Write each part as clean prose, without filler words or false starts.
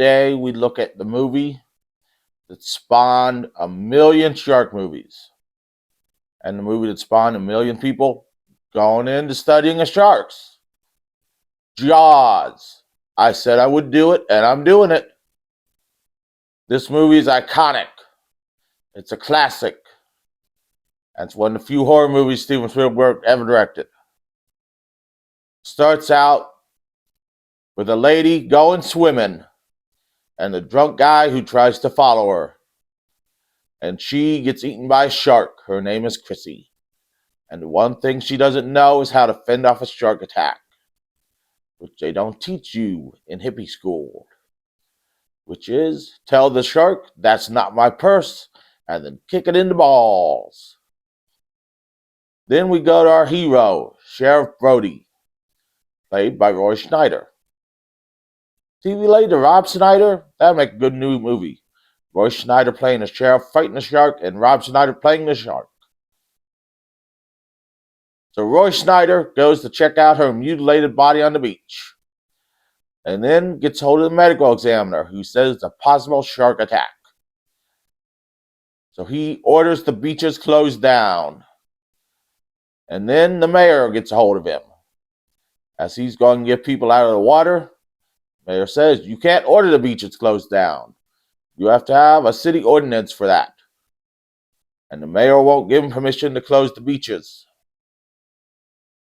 Today we look at the movie that spawned a million shark movies and the movie that spawned a million people going into studying the sharks. Jaws. I said I would do it, and I'm doing it. This movie is iconic. It's a classic. It's one of the few horror movies Steven Spielberg ever directed. Starts out with a lady going swimming and the drunk guy who tries to follow her. And she gets eaten by a shark. Her name is Chrissy. And the one thing she doesn't know is how to fend off a shark attack, which they don't teach you in hippie school, which is tell the shark, that's not my purse, and then kick it in the balls. Then we go to our hero, Sheriff Brody, played by Roy Schneider. TV later, Rob Schneider, that'd make a good new movie. Roy Schneider playing the sheriff fighting the shark, and Rob Schneider playing the shark. So Roy Schneider goes to check out her mutilated body on the beach, and then gets hold of the medical examiner who says it's a possible shark attack. So he orders the beaches closed down. And then the mayor gets a hold of him. As he's going to get people out of the water, the mayor says, you can't order the beaches closed down. You have to have a city ordinance for that. And the mayor won't give him permission to close the beaches.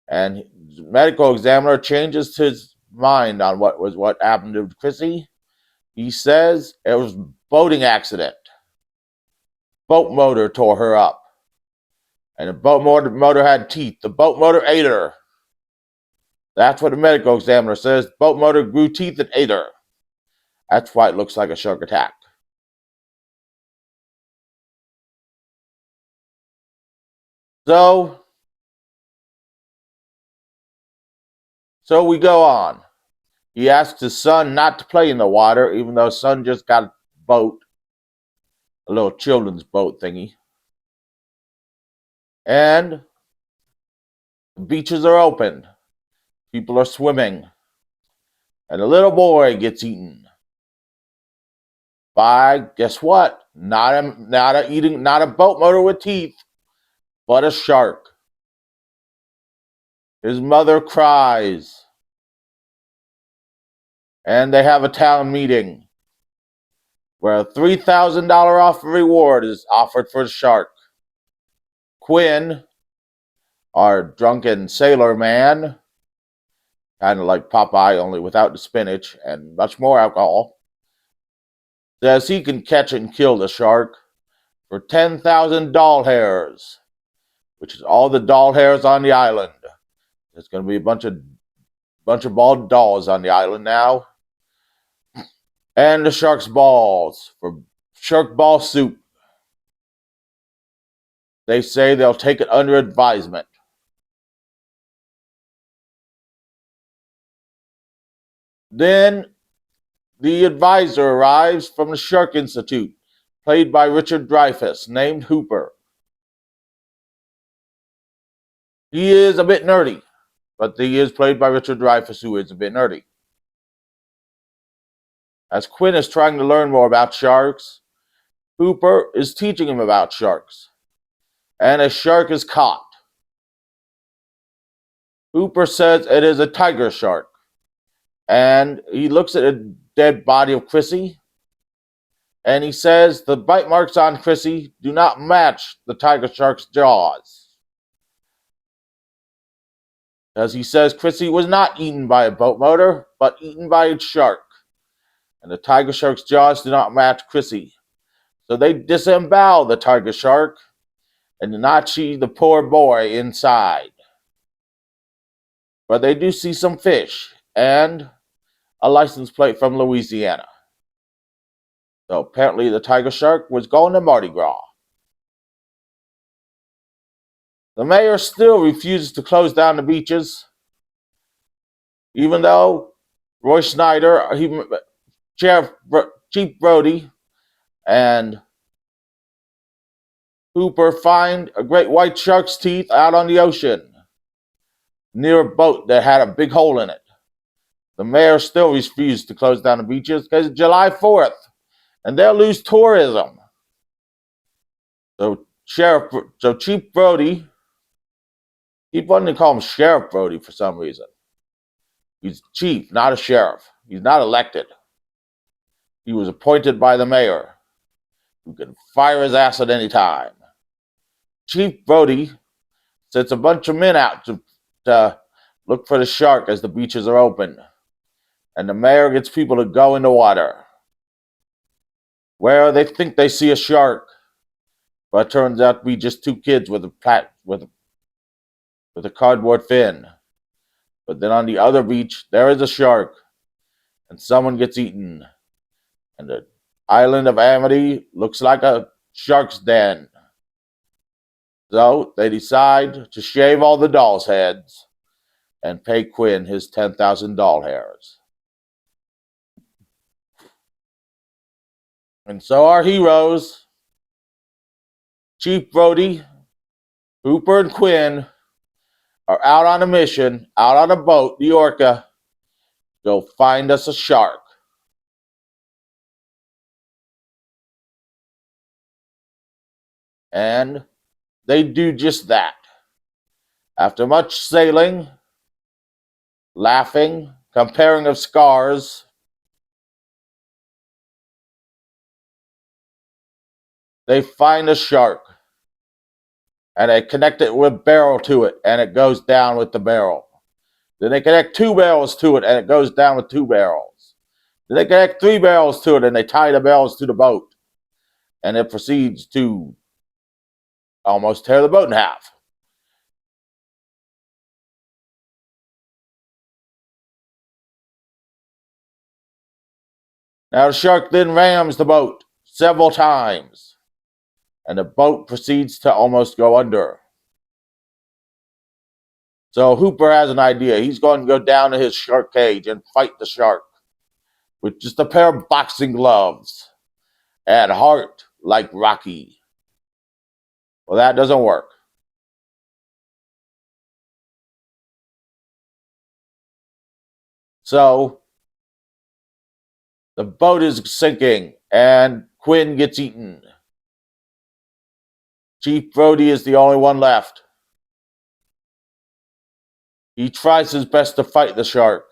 And the medical examiner changes his mind on what happened to Chrissy. He says it was a boating accident. Boat motor tore her up. And the boat motor had teeth. The boat motor ate her. That's what the medical examiner says. Boat motor grew teeth and ate her. That's why it looks like a shark attack. So we go on. He asks his son not to play in the water, even though his son just got a boat, a little children's boat thingy. And the beaches are open. People are swimming. And a little boy gets eaten by, guess what? Not a boat motor with teeth, but a shark. His mother cries. And they have a town meeting where a $3,000 offer reward is offered for the shark. Quinn, our drunken sailor man, kind of like Popeye, only without the spinach and much more alcohol, says he can catch and kill the shark for 10,000 doll hairs, which is all the doll hairs on the island. There's going to be a bunch of bald dolls on the island now. And the shark's balls for shark ball soup. They say they'll take it under advisement. Then the advisor arrives from the Shark Institute, played by Richard Dreyfuss, named Hooper. He is a bit nerdy, but he is played by Richard Dreyfuss, who is a bit nerdy. As Quinn is trying to learn more about sharks, Hooper is teaching him about sharks. And a shark is caught. Hooper says it is a tiger shark. And he looks at a dead body of Chrissy. And he says the bite marks on Chrissy do not match the tiger shark's jaws. As he says Chrissy was not eaten by a boat motor, but eaten by a shark. And the tiger shark's jaws do not match Chrissy. So they disembowel the tiger shark and do not see the poor boy inside. But they do see some fish and a license plate from Louisiana. So apparently the tiger shark was going to Mardi Gras. The mayor still refuses to close down the beaches, even though Roy Schneider, Chief Brody, and Hooper find a great white shark's teeth out on the ocean near a boat that had a big hole in it. The mayor still refused to close down the beaches because it's July 4th, and they'll lose tourism. So Chief Brody, keep wanting to call him Sheriff Brody for some reason. He's chief, not a sheriff. He's not elected. He was appointed by the mayor, who can fire his ass at any time. Chief Brody sends a bunch of men out to look for the shark as the beaches are open. And the mayor gets people to go in the water, where they think they see a shark, but it turns out to be just two kids with a cardboard fin. But then on the other beach, there is a shark, and someone gets eaten. And the island of Amity looks like a shark's den. So they decide to shave all the dolls' heads and pay Quinn his 10,000 doll hairs. And so our heroes, Chief Brody, Hooper, and Quinn, are out on a mission, out on a boat, the Orca, go find us a shark. And they do just that. After much sailing, laughing, comparing of scars, they find a shark. And they connect it with a barrel to it, and it goes down with the barrel. Then they connect 2 barrels to it, and it goes down with 2 barrels. Then they connect 3 barrels to it, and they tie the barrels to the boat. And it proceeds to almost tear the boat in half. Now the shark then rams the boat several times, and the boat proceeds to almost go under. So Hooper has an idea. He's going to go down to his shark cage and fight the shark with just a pair of boxing gloves and heart like Rocky. Well, that doesn't work. So the boat is sinking, and Quinn gets eaten. Chief Brody is the only one left. He tries his best to fight the shark.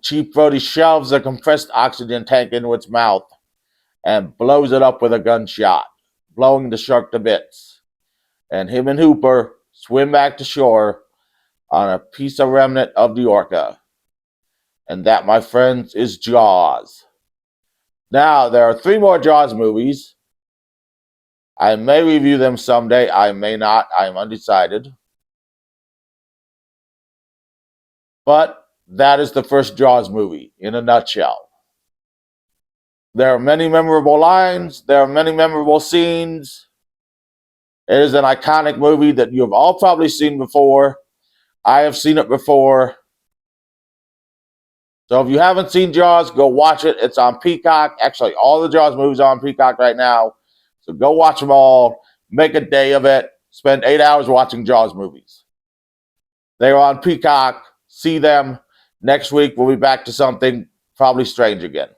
Chief Brody shoves a compressed oxygen tank into its mouth and blows it up with a gunshot, blowing the shark to bits. And him and Hooper swim back to shore on a piece of remnant of the Orca. And that, my friends, is Jaws. Now, there are 3 more Jaws movies. I may review them someday. I may not. I'm undecided. But that is the first Jaws movie in a nutshell. There are many memorable lines. There are many memorable scenes. It is an iconic movie that you have all probably seen before. I have seen it before. So if you haven't seen Jaws, go watch it. It's on Peacock. Actually, all the Jaws movies are on Peacock right now. So go watch them all. Make a day of it. Spend 8 hours watching Jaws movies. They are on Peacock. See them. Next week, we'll be back to something probably strange again.